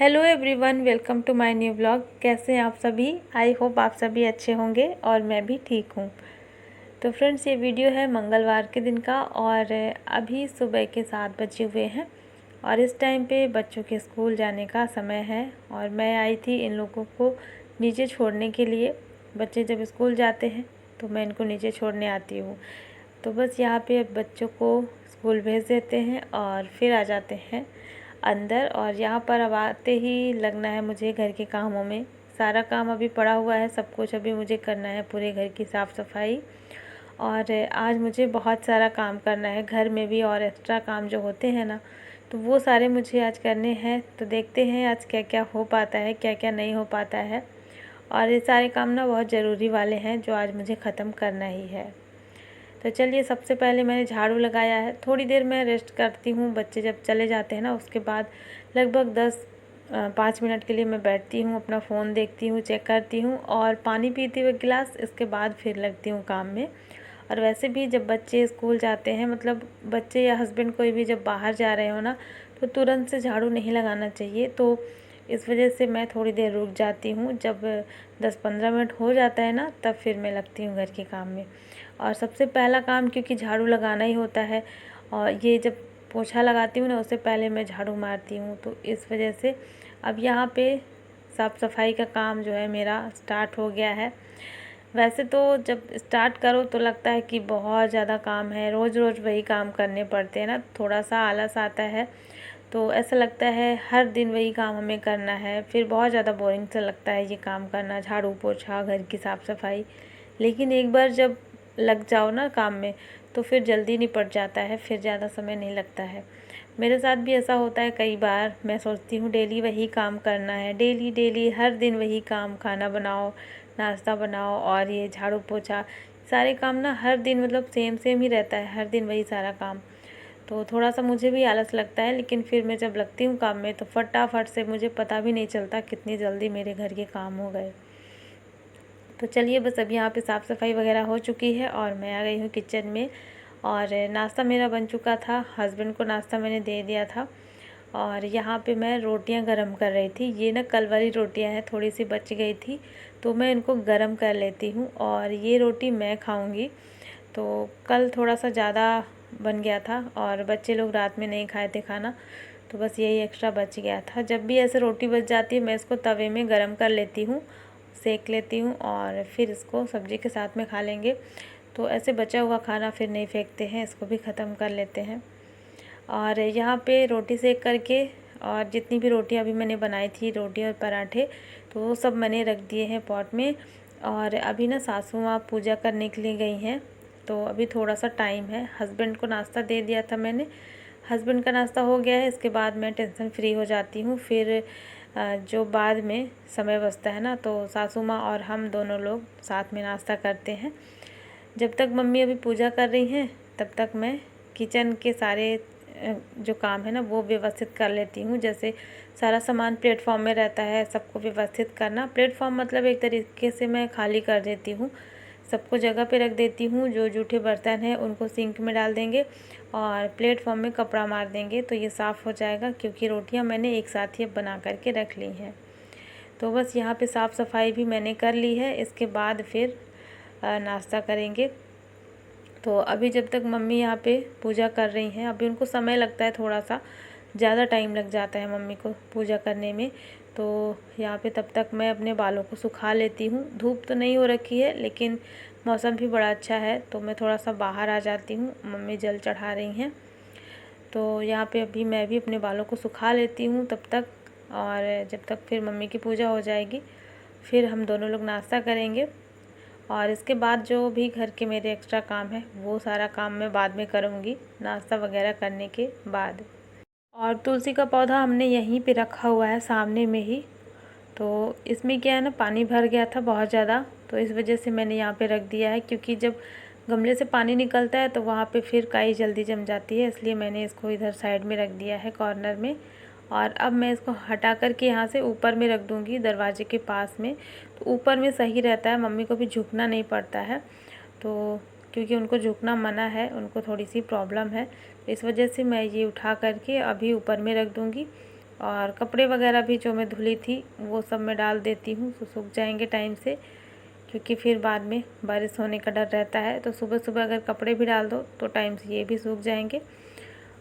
Hello everyone, welcome to my new vlog. कैसे हैं आप सभी? आई होप आप सभी अच्छे होंगे और मैं भी ठीक हूँ। तो फ्रेंड्स, ये वीडियो है मंगलवार के दिन का और अभी सुबह के 7 बजे हुए हैं और इस टाइम पे बच्चों के स्कूल जाने का समय है और मैं आई थी इन लोगों को नीचे छोड़ने के लिए। बच्चे जब स्कूल जाते हैं तो मैं इनको नीचे छोड़ने आती हूँ। तो बस यहाँ पे बच्चों को स्कूल भेज देते हैं और फिर आ जाते हैं अंदर। और यहाँ पर अब आते ही लगना है मुझे घर के कामों में। सारा काम अभी पड़ा हुआ है, सब कुछ अभी मुझे करना है, पूरे घर की साफ़ सफाई। और आज मुझे बहुत सारा काम करना है घर में भी, और एक्स्ट्रा काम जो होते हैं ना, तो वो सारे मुझे आज करने हैं। तो देखते हैं आज क्या क्या हो पाता है, क्या क्या नहीं हो पाता है। और ये सारे काम ना बहुत ज़रूरी वाले हैं जो आज मुझे ख़त्म करना ही है। तो चलिए, सबसे पहले मैंने झाड़ू लगाया है। थोड़ी देर मैं रेस्ट करती हूँ, बच्चे जब चले जाते हैं ना उसके बाद लगभग 5 मिनट के लिए मैं बैठती हूँ, अपना फ़ोन देखती हूँ, चेक करती हूँ और पानी पीती हुए गिलास। इसके बाद फिर लगती हूँ काम में। और वैसे भी जब बच्चे स्कूल जाते हैं, मतलब बच्चे या हस्बैंड कोई भी जब बाहर जा रहे हो ना, तो तुरंत से झाड़ू नहीं लगाना चाहिए। तो इस वजह से मैं थोड़ी देर रुक जाती हूँ। जब 10-15 मिनट हो जाता है ना, तब फिर मैं लगती हूँ घर के काम में। और सबसे पहला काम, क्योंकि झाड़ू लगाना ही होता है, और ये जब पोछा लगाती हूँ ना उससे पहले मैं झाड़ू मारती हूँ। तो इस वजह से अब यहाँ पे साफ़ सफाई का काम जो है मेरा स्टार्ट हो गया है। वैसे तो जब स्टार्ट करो तो लगता है कि बहुत ज़्यादा काम है, रोज़ रोज़ वही काम करने पड़ते हैं ना, थोड़ा सा आलस आता है। तो ऐसा लगता है हर दिन वही काम हमें करना है, फिर बहुत ज़्यादा बोरिंग सा लगता है ये काम करना, झाड़ू पोछा, घर की साफ़ सफाई। लेकिन एक बार जब लग जाओ ना काम में तो फिर जल्दी निपट जाता है, फिर ज़्यादा समय नहीं लगता है। मेरे साथ भी ऐसा होता है कई बार। मैं सोचती हूँ डेली वही काम करना है, डेली डेली हर दिन वही काम, खाना बनाओ, नाश्ता बनाओ और ये झाड़ू पोछा, सारे काम ना हर दिन मतलब सेम सेम ही रहता है, हर दिन वही सारा काम। तो थोड़ा सा मुझे भी आलस लगता है, लेकिन फिर मैं जब लगती हूँ काम में तो फटाफट से मुझे पता भी नहीं चलता कितनी जल्दी मेरे घर के काम हो गए। तो चलिए, बस अब यहाँ पे साफ़ सफाई वगैरह हो चुकी है और मैं आ गई हूँ किचन में। और नाश्ता मेरा बन चुका था, हस्बैंड को नाश्ता मैंने दे दिया था। और यहाँ पे मैं रोटियां गरम कर रही थी। ये ना कल वाली रोटियां हैं, थोड़ी सी बच गई थी तो मैं इनको गरम कर लेती हूँ और ये रोटी मैं खाऊंगी। तो कल थोड़ा सा ज़्यादा बन गया था और बच्चे लोग रात में नहीं खाए थे खाना, तो बस यही एक्स्ट्रा बच गया था। जब भी ऐसे रोटी बच जाती है मैं इसको तवे में गरम कर लेती हूँ, सेक लेती हूँ और फिर इसको सब्ज़ी के साथ में खा लेंगे। तो ऐसे बचा हुआ खाना फिर नहीं फेंकते हैं, इसको भी ख़त्म कर लेते हैं। और यहाँ पे रोटी सेक करके, और जितनी भी रोटियाँ अभी मैंने बनाई थी, रोटी और पराठे, तो वो सब मैंने रख दिए हैं पॉट में। और अभी ना सासू माँ पूजा करने के लिए गई हैं, तो अभी थोड़ा सा टाइम है। हस्बैंड को नाश्ता दे दिया था मैंने, हस्बैंड का नाश्ता हो गया है। इसके बाद मैं टेंशन फ्री हो जाती हूँ। फिर जो बाद में समय बचता है ना, तो सासू माँ और हम दोनों लोग साथ में नाश्ता करते हैं। जब तक मम्मी अभी पूजा कर रही हैं तब तक मैं किचन के सारे जो काम है ना वो व्यवस्थित कर लेती हूँ। जैसे सारा सामान प्लेटफॉर्म में रहता है, सबको व्यवस्थित करना। प्लेटफॉर्म मतलब एक तरीके से मैं खाली कर देती हूँ, सबको जगह पे रख देती हूँ। जो जूठे बर्तन हैं उनको सिंक में डाल देंगे और प्लेटफॉर्म में कपड़ा मार देंगे तो ये साफ़ हो जाएगा, क्योंकि रोटियाँ मैंने एक साथ ही बना करके रख ली हैं। तो बस यहाँ पे साफ़ सफाई भी मैंने कर ली है। इसके बाद फिर नाश्ता करेंगे। तो अभी जब तक मम्मी यहाँ पे पूजा कर रही हैं, अभी उनको समय लगता है, थोड़ा सा ज़्यादा टाइम लग जाता है मम्मी को पूजा करने में। तो यहाँ पे तब तक मैं अपने बालों को सुखा लेती हूँ। धूप तो नहीं हो रखी है लेकिन मौसम भी बड़ा अच्छा है, तो मैं थोड़ा सा बाहर आ जाती हूँ। मम्मी जल चढ़ा रही हैं, तो यहाँ पे अभी मैं भी अपने बालों को सुखा लेती हूँ तब तक। और जब तक फिर मम्मी की पूजा हो जाएगी फिर हम दोनों लोग नाश्ता करेंगे। और इसके बाद जो भी घर के मेरे एक्स्ट्रा काम है वो सारा काम मैं बाद में करूँगी, नाश्ता वगैरह करने के बाद। और तुलसी का पौधा हमने यहीं पे रखा हुआ है सामने में ही। तो इसमें क्या है ना, पानी भर गया था बहुत ज़्यादा, तो इस वजह से मैंने यहाँ पे रख दिया है। क्योंकि जब गमले से पानी निकलता है तो वहाँ पे फिर काई जल्दी जम जाती है, इसलिए मैंने इसको इधर साइड में रख दिया है कॉर्नर में। और अब मैं इसको हटा कर के यहाँ से ऊपर में रख दूँगी, दरवाजे के पास में। तो ऊपर में सही रहता है, मम्मी को भी झुकना नहीं पड़ता है। तो क्योंकि उनको झुकना मना है, उनको थोड़ी सी प्रॉब्लम है, इस वजह से मैं ये उठा करके अभी ऊपर में रख दूँगी। और कपड़े वगैरह भी जो मैं धुली थी वो सब मैं डाल देती हूँ, तो सूख जाएंगे टाइम से, क्योंकि फिर बाद में बारिश होने का डर रहता है। तो सुबह सुबह अगर कपड़े भी डाल दो तो टाइम से ये भी सूख जाएंगे।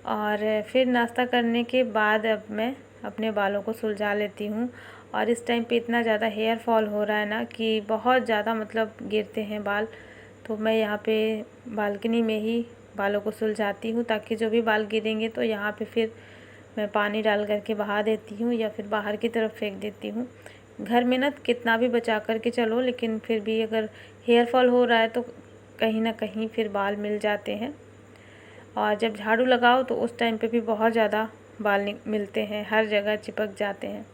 और फिर नाश्ता करने के बाद अब मैं अपने बालों को सुलझा लेती हूँ। और इस टाइम पे इतना ज़्यादा हेयर फॉल हो रहा है ना कि बहुत ज़्यादा मतलब गिरते हैं बाल, तो मैं यहाँ पे बालकनी में ही बालों को सुलझाती हूँ, ताकि जो भी बाल गिरेंगे तो यहाँ पे फिर मैं पानी डाल करके बहा देती हूँ या फिर बाहर की तरफ फेंक देती हूँ। घर में ना कितना भी बचा कर के चलो, लेकिन फिर भी अगर हेयर फॉल हो रहा है तो कहीं ना कहीं फिर बाल मिल जाते हैं। और जब झाड़ू लगाओ तो उस टाइम पे भी बहुत ज़्यादा बाल मिलते हैं, हर जगह चिपक जाते हैं।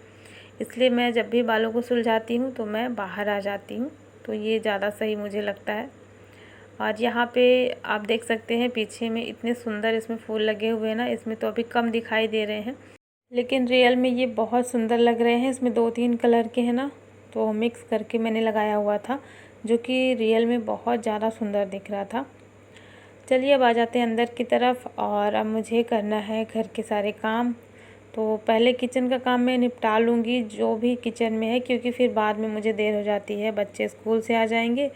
इसलिए मैं जब भी बालों को सुलझाती हूँ तो मैं बाहर आ जाती हूँ, तो ये ज़्यादा सही मुझे लगता है। और यहाँ पे आप देख सकते हैं पीछे में इतने सुंदर इसमें फूल लगे हुए हैं ना, इसमें तो अभी कम दिखाई दे रहे हैं, लेकिन रियल में ये बहुत सुंदर लग रहे हैं। इसमें 2-3 कलर के हैं ना, तो मिक्स करके मैंने लगाया हुआ था, जो कि रियल में बहुत ज़्यादा सुंदर दिख रहा था। चलिए अब आ जाते हैं अंदर की तरफ, और अब मुझे करना है घर के सारे काम। तो पहले किचन का काम मैं निपटा लूँगी जो भी किचन में है, क्योंकि फिर बाद में मुझे देर हो जाती है, बच्चे स्कूल से आ जाएंगे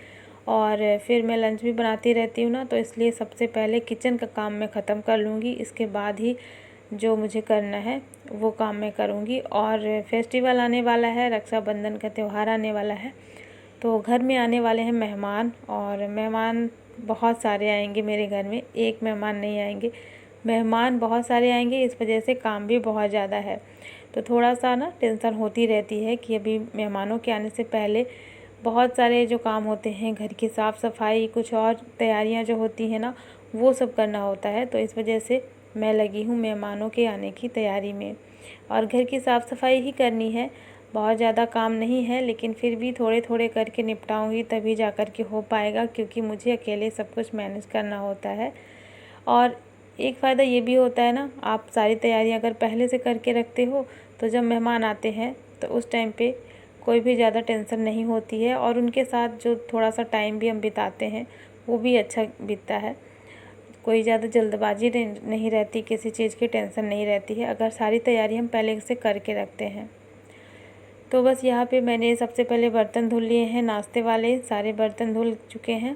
और फिर मैं लंच भी बनाती रहती हूँ ना, तो इसलिए सबसे पहले किचन का काम मैं ख़त्म कर लूँगी। इसके बाद ही जो मुझे करना है वो काम मैं करूँगी। और फेस्टिवल आने वाला है, रक्षाबंधन का त्यौहार आने वाला है, तो घर में आने वाले हैं मेहमान, और मेहमान बहुत सारे आएंगे मेरे घर में, एक मेहमान नहीं आएंगे, मेहमान बहुत सारे आएंगे। इस वजह से काम भी बहुत ज़्यादा है, तो थोड़ा सा ना टेंशन होती रहती है कि अभी मेहमानों के आने से पहले बहुत सारे जो काम होते हैं, घर की साफ़ सफाई, कुछ और तैयारियां जो होती हैं ना, वो सब करना होता है। तो इस वजह से मैं लगी हूँ मेहमानों के आने की तैयारी में, और घर की साफ़ सफाई ही करनी है, बहुत ज़्यादा काम नहीं है, लेकिन फिर भी थोड़े थोड़े करके निपटाऊंगी तभी जा कर के हो पाएगा, क्योंकि मुझे अकेले सब कुछ मैनेज करना होता है। और एक फ़ायदा ये भी होता है ना, आप सारी तैयारियां अगर पहले से करके रखते हो तो जब मेहमान आते हैं तो उस टाइम पे कोई भी ज़्यादा टेंशन नहीं होती है, और उनके साथ जो थोड़ा सा टाइम भी हम बिताते हैं वो भी अच्छा बीतता है। कोई ज़्यादा जल्दबाजी नहीं रहती, किसी चीज़ की टेंशन नहीं रहती है, अगर सारी तैयारी हम पहले से करके रखते हैं। तो बस यहाँ पे मैंने सबसे पहले बर्तन धुल लिए हैं, नाश्ते वाले सारे बर्तन धुल चुके हैं।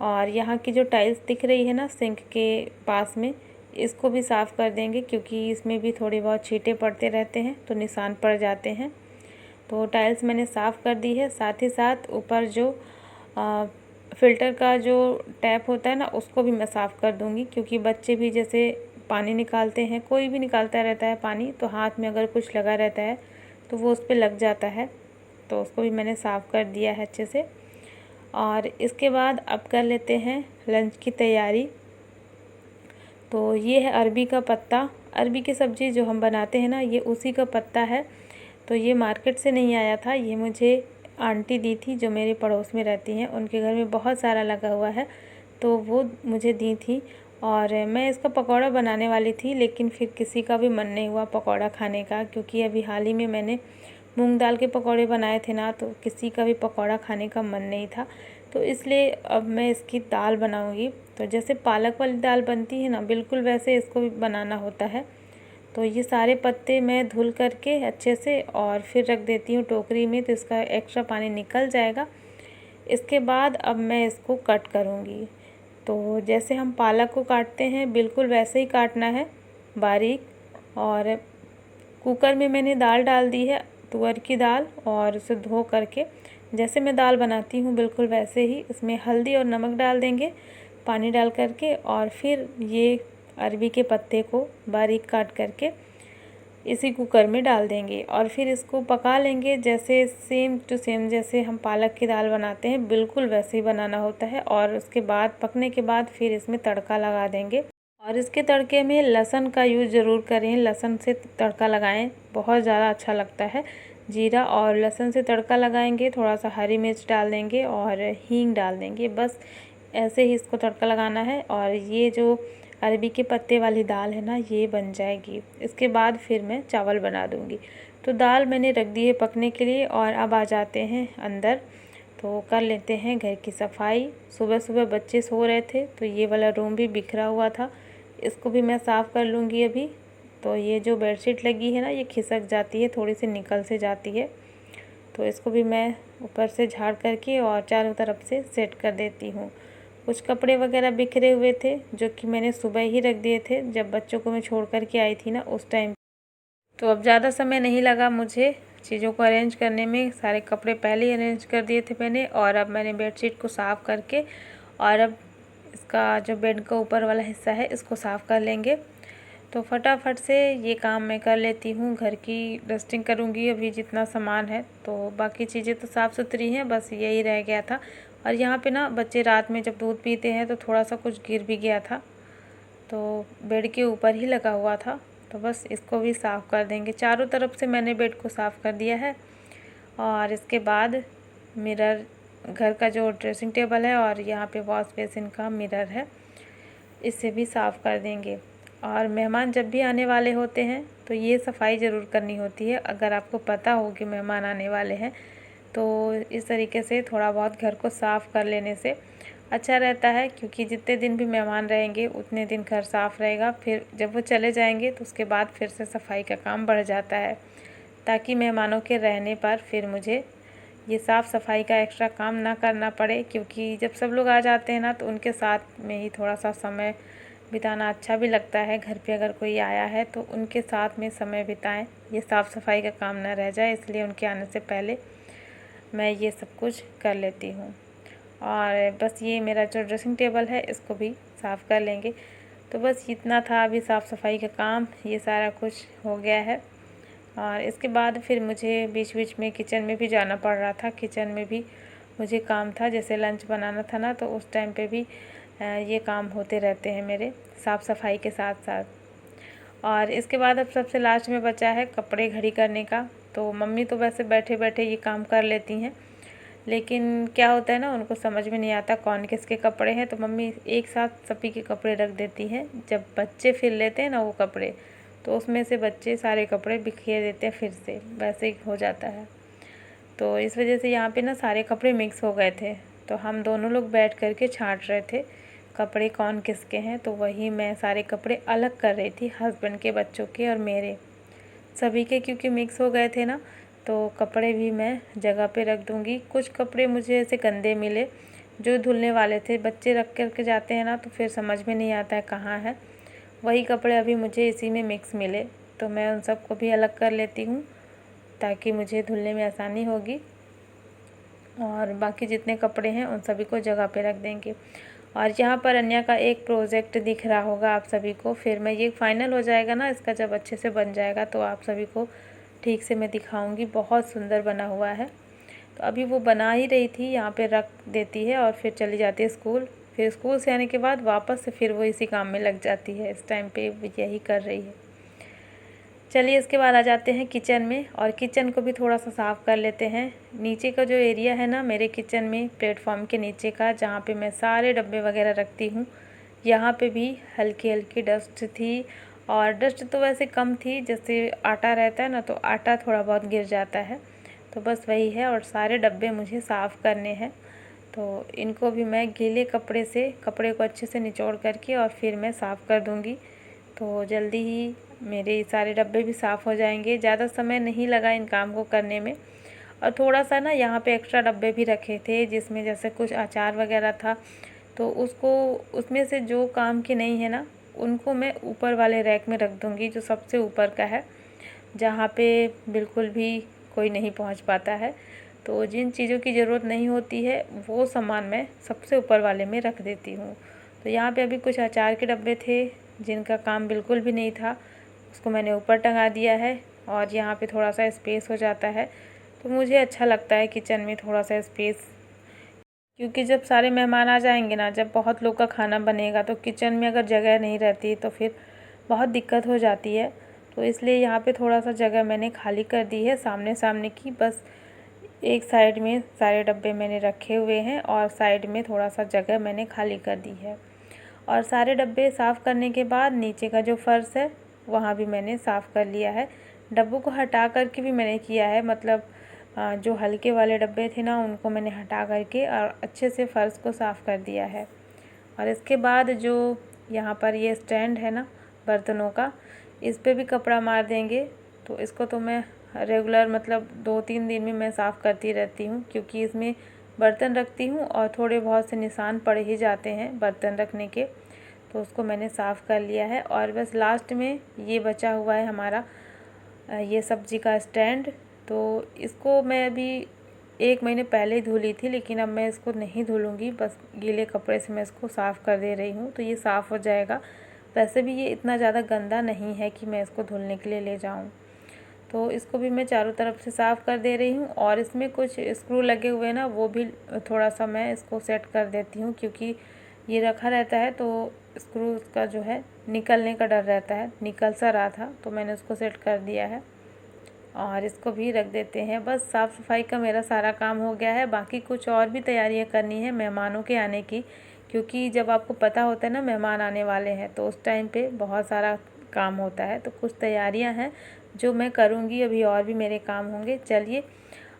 और यहाँ की जो टाइल्स दिख रही है ना सिंक के पास में, इसको भी साफ़ कर देंगे, क्योंकि इसमें भी थोड़े बहुत छींटे पड़ते रहते हैं तो निशान पड़ जाते हैं। तो टाइल्स मैंने साफ़ कर दी है, साथ ही साथ ऊपर जो फ़िल्टर का जो टैप होता है ना, उसको भी मैं साफ़ कर दूँगी, क्योंकि बच्चे भी जैसे पानी निकालते हैं, कोई भी निकालता रहता है पानी, तो हाथ में अगर कुछ लगा रहता है तो वो उस पर लग जाता है, तो उसको भी मैंने साफ़ कर दिया है अच्छे से। और इसके बाद अब कर लेते हैं लंच की तैयारी। तो ये है अरबी का पत्ता, अरबी की सब्ज़ी जो हम बनाते हैं ना, ये उसी का पत्ता है। तो ये मार्केट से नहीं आया था, ये मुझे आंटी दी थी जो मेरे पड़ोस में रहती हैं, उनके घर में बहुत सारा लगा हुआ है, तो वो मुझे दी थी। और मैं इसका पकौड़ा बनाने वाली थी, लेकिन फिर किसी का भी मन नहीं हुआ पकौड़ा खाने का, क्योंकि अभी हाल ही में मैंने मूंग दाल के पकौड़े बनाए थे ना, तो किसी का भी पकौड़ा खाने का मन नहीं था। तो इसलिए अब मैं इसकी दाल बनाऊंगी। तो जैसे पालक वाली दाल बनती है ना, बिल्कुल वैसे इसको भी बनाना होता है। तो ये सारे पत्ते मैं धुल करके अच्छे से और फिर रख देती हूँ टोकरी में, तो इसका एक्स्ट्रा पानी निकल जाएगा। इसके बाद अब मैं इसको कट करूँगी। तो जैसे हम पालक को काटते हैं बिल्कुल वैसे ही काटना है, बारीक। और कुकर में मैंने दाल डाल दी है, तुअर की दाल, और उसे धो करके जैसे मैं दाल बनाती हूँ बिल्कुल वैसे ही इसमें हल्दी और नमक डाल देंगे पानी डाल करके, और फिर ये अरबी के पत्ते को बारीक काट करके इसी कुकर में डाल देंगे, और फिर इसको पका लेंगे जैसे सेम टू सेम जैसे हम पालक की दाल बनाते हैं बिल्कुल वैसे ही बनाना होता है। और उसके बाद पकने के बाद फिर इसमें तड़का लगा देंगे, और इसके तड़के में लहसुन का यूज़ ज़रूर करें, लहसुन से तड़का लगाएं, बहुत ज़्यादा अच्छा लगता है। जीरा और लहसुन से तड़का लगाएंगे, थोड़ा सा हरी मिर्च डाल देंगे और हींग डाल देंगे, बस ऐसे ही इसको तड़का लगाना है। और ये जो अरबी के पत्ते वाली दाल है ना, ये बन जाएगी। इसके बाद फिर मैं चावल बना दूँगी। तो दाल मैंने रख दी है पकने के लिए, और अब आ जाते हैं अंदर, तो कर लेते हैं घर की सफाई। सुबह सुबह बच्चे सो रहे थे, तो ये वाला रूम भी बिखरा हुआ था, इसको भी मैं साफ़ कर लूँगी अभी। तो ये जो बेडशीट लगी है ना, ये खिसक जाती है, थोड़ी सी निकल से जाती है। तो इसको भी मैं ऊपर से झाड़ करके और चारों तरफ से सेट कर देती हूँ। कुछ कपड़े वगैरह बिखरे हुए थे जो कि मैंने सुबह ही रख दिए थे जब बच्चों को मैं छोड़ कर के आई थी ना, उस टाइम। तो अब ज़्यादा समय नहीं लगा मुझे चीज़ों को अरेंज करने में, सारे कपड़े पहले ही अरेंज कर दिए थे मैंने। और अब मैंने बेडशीट को साफ़ करके और अब इसका जो बेड का ऊपर वाला हिस्सा है इसको साफ़ कर लेंगे। तो फटाफट से ये काम मैं कर लेती हूँ। घर की डस्टिंग करूँगी अभी जितना सामान है, तो बाकी चीज़ें तो साफ़ सुथरी हैं, बस यही रह गया था। और यहाँ पे ना बच्चे रात में जब दूध पीते हैं तो थोड़ा सा कुछ गिर भी गया था, तो बेड के ऊपर ही लगा हुआ था। तो बस इसको भी साफ़ कर देंगे। चारों तरफ से मैंने बेड को साफ़ कर दिया है। और इसके बाद मिरर, घर का जो ड्रेसिंग टेबल है और यहाँ पे वॉश बेसिन का मिरर है, इसे भी साफ़ कर देंगे। और मेहमान जब भी आने वाले होते हैं तो ये सफाई ज़रूर करनी होती है। अगर आपको पता हो कि मेहमान आने वाले हैं तो इस तरीके से थोड़ा बहुत घर को साफ़ कर लेने से अच्छा रहता है, क्योंकि जितने दिन भी मेहमान रहेंगे उतने दिन घर साफ़ रहेगा। फिर जब वो चले जाएंगे तो उसके बाद फिर से सफाई का काम बढ़ जाता है, ताकि मेहमानों के रहने पर फिर मुझे ये साफ़ सफाई का एक्स्ट्रा काम ना करना पड़े। क्योंकि जब सब लोग आ जाते हैं ना तो उनके साथ में ही थोड़ा सा समय बिताना अच्छा भी लगता है। घर पे अगर कोई आया है तो उनके साथ में समय बिताएं, ये साफ़ सफाई का काम ना रह जाए, इसलिए उनके आने से पहले मैं ये सब कुछ कर लेती हूँ। और बस ये मेरा जो ड्रेसिंग टेबल है इसको भी साफ़ कर लेंगे। तो बस इतना था अभी साफ़ सफाई का काम, ये सारा कुछ हो गया है। और इसके बाद फिर मुझे बीच बीच में किचन में भी जाना पड़ रहा था। किचन में भी मुझे काम था, जैसे लंच बनाना था ना, तो उस टाइम पे भी ये काम होते रहते हैं मेरे साफ़ सफाई के साथ साथ। और इसके बाद अब सबसे लास्ट में बचा है कपड़े घड़ी करने का। तो मम्मी तो वैसे बैठे बैठे ये काम कर लेती हैं, लेकिन क्या होता है ना, उनको समझ में नहीं आता कौन किसके कपड़े हैं, तो मम्मी एक साथ सभी के कपड़े रख देती हैं। जब बच्चे फिर लेते हैं ना वो कपड़े, तो उसमें से बच्चे सारे कपड़े बिखेर देते हैं, फिर से वैसे ही हो जाता है। तो इस वजह से यहाँ पे ना सारे कपड़े मिक्स हो गए थे। तो हम दोनों लोग बैठ कर के छाँट रहे थे कपड़े कौन किसके हैं। तो वही मैं सारे कपड़े अलग कर रही थी, हस्बैंड के, बच्चों के और मेरे, सभी के, क्योंकि मिक्स हो गए थे ना। तो कपड़े भी मैं जगह पे रख दूँगी। कुछ कपड़े मुझे ऐसे गंदे मिले जो धुलने वाले थे, बच्चे रख कर के जाते हैं ना तो फिर समझ में नहीं आता है कहाँ है। वही कपड़े अभी मुझे इसी में मिक्स मिले, तो मैं उन सबको भी अलग कर लेती हूँ ताकि मुझे धुलने में आसानी होगी। और बाकी जितने कपड़े हैं उन सभी को जगह पे रख देंगे। और यहाँ पर अन्या का एक प्रोजेक्ट दिख रहा होगा आप सभी को। फिर मैं ये फाइनल हो जाएगा ना इसका, जब अच्छे से बन जाएगा तो आप सभी को ठीक से मैं दिखाऊंगी। बहुत सुंदर बना हुआ है। तो अभी वो बना ही रही थी, यहाँ पे रख देती है और फिर चली जाती है स्कूल। फिर स्कूल से आने के बाद वापस से फिर वो इसी काम में लग जाती है। इस टाइम पे यही कर रही है। चलिए इसके बाद आ जाते हैं किचन में, और किचन को भी थोड़ा सा साफ़ कर लेते हैं। नीचे का जो एरिया है ना मेरे किचन में, प्लेटफॉर्म के नीचे का, जहाँ पे मैं सारे डब्बे वगैरह रखती हूँ, यहाँ पे भी हल्की हल्की डस्ट थी। और डस्ट तो वैसे कम थी, जैसे आटा रहता है ना तो आटा थोड़ा बहुत गिर जाता है, तो बस वही है। और सारे डब्बे मुझे साफ़ करने हैं, तो इनको भी मैं गीले कपड़े से, कपड़े को अच्छे से निचोड़ करके और फिर मैं साफ़ कर दूँगी। तो जल्दी ही मेरे सारे डब्बे भी साफ़ हो जाएंगे। ज़्यादा समय नहीं लगा इन काम को करने में। और थोड़ा सा ना यहाँ पे एक्स्ट्रा डब्बे भी रखे थे, जिसमें जैसे कुछ अचार वगैरह था, तो उसको, उसमें से जो काम की नहीं है ना उनको मैं ऊपर वाले रैक में रख दूँगी, जो सबसे ऊपर का है, जहाँ पे बिल्कुल भी कोई नहीं पहुँच पाता है। तो जिन चीज़ों की ज़रूरत नहीं होती है वो सामान मैं सबसे ऊपर वाले में रख देती हूँ। तो यहाँ पे अभी कुछ अचार के डब्बे थे जिनका काम बिल्कुल भी नहीं था, उसको मैंने ऊपर टंगा दिया है। और यहाँ पे थोड़ा सा स्पेस हो जाता है, तो मुझे अच्छा लगता है किचन में थोड़ा सा स्पेस, क्योंकि जब सारे मेहमान आ जाएंगे ना, जब बहुत लोग का खाना बनेगा, तो किचन में अगर जगह नहीं रहती तो फिर बहुत दिक्कत हो जाती है। तो इसलिए यहाँ पे थोड़ा सा जगह मैंने खाली कर दी है, सामने सामने की। बस एक साइड में सारे डब्बे मैंने रखे हुए हैं और साइड में थोड़ा सा जगह मैंने खाली कर दी है। और सारे डब्बे साफ़ करने के बाद नीचे का जो फ़र्श है वहाँ भी मैंने साफ़ कर लिया है। डब्बों को हटा कर के भी मैंने किया है, मतलब जो हल्के वाले डब्बे थे ना उनको मैंने हटा करके और अच्छे से फ़र्श को साफ़ कर दिया है। और इसके बाद जो यहाँ पर ये स्टैंड है ना बर्तनों का, इस पे भी कपड़ा मार देंगे। तो इसको तो मैं रेगुलर मतलब 2-3 दिन में मैं साफ़ करती रहती हूँ, क्योंकि इसमें बर्तन रखती हूँ और थोड़े बहुत से निशान पड़ ही जाते हैं बर्तन रखने के। तो उसको मैंने साफ़ कर लिया है। और बस लास्ट में ये बचा हुआ है हमारा ये सब्ज़ी का स्टैंड। तो इसको मैं अभी 1 महीने पहले ही धुली थी, लेकिन अब मैं इसको नहीं धुलूँगी, बस गीले कपड़े से मैं इसको साफ़ कर दे रही हूँ, तो ये साफ़ हो जाएगा। वैसे भी ये इतना ज़्यादा गंदा नहीं है कि मैं इसको धुलने के लिए ले जाऊँ। तो इसको भी मैं चारों तरफ से साफ़ कर दे रही हूँ। और इसमें कुछ स्क्रू लगे हुए हैं ना, वो भी थोड़ा सा मैं इसको सेट कर देती हूँ, क्योंकि ये रखा रहता है तो स्क्रू का जो है निकलने का डर रहता है। निकल सा रहा था तो मैंने उसको सेट कर दिया है। और इसको भी रख देते हैं। बस साफ़ सफाई का मेरा सारा काम हो गया है। बाकी कुछ और भी तैयारियां करनी है मेहमानों के आने की, क्योंकि जब आपको पता होता है ना मेहमान आने वाले हैं, तो उस टाइम पे बहुत सारा काम होता है। तो कुछ तैयारियां हैं जो मैं करूँगी, अभी और भी मेरे काम होंगे। चलिए,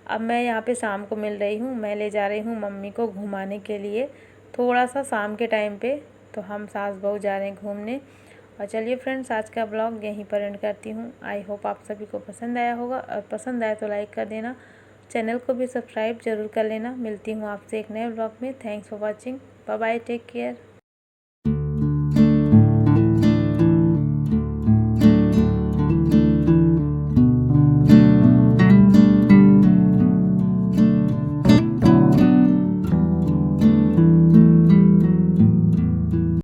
अब मैं यहाँ पे शाम को मिल रही हूँ। मैं ले जा रही हूँ मम्मी को घुमाने के लिए, थोड़ा सा शाम के टाइम पे। तो हम सास बहू जा रहे हैं घूमने। और चलिए फ्रेंड्स, आज का ब्लॉग यहीं पर एंड करती हूँ। आई होप आप सभी को पसंद आया होगा, और पसंद आया तो लाइक कर देना, चैनल को भी सब्सक्राइब ज़रूर कर लेना। मिलती हूँ आपसे एक नए ब्लॉग में। Thanks for watching. Bye bye, take care.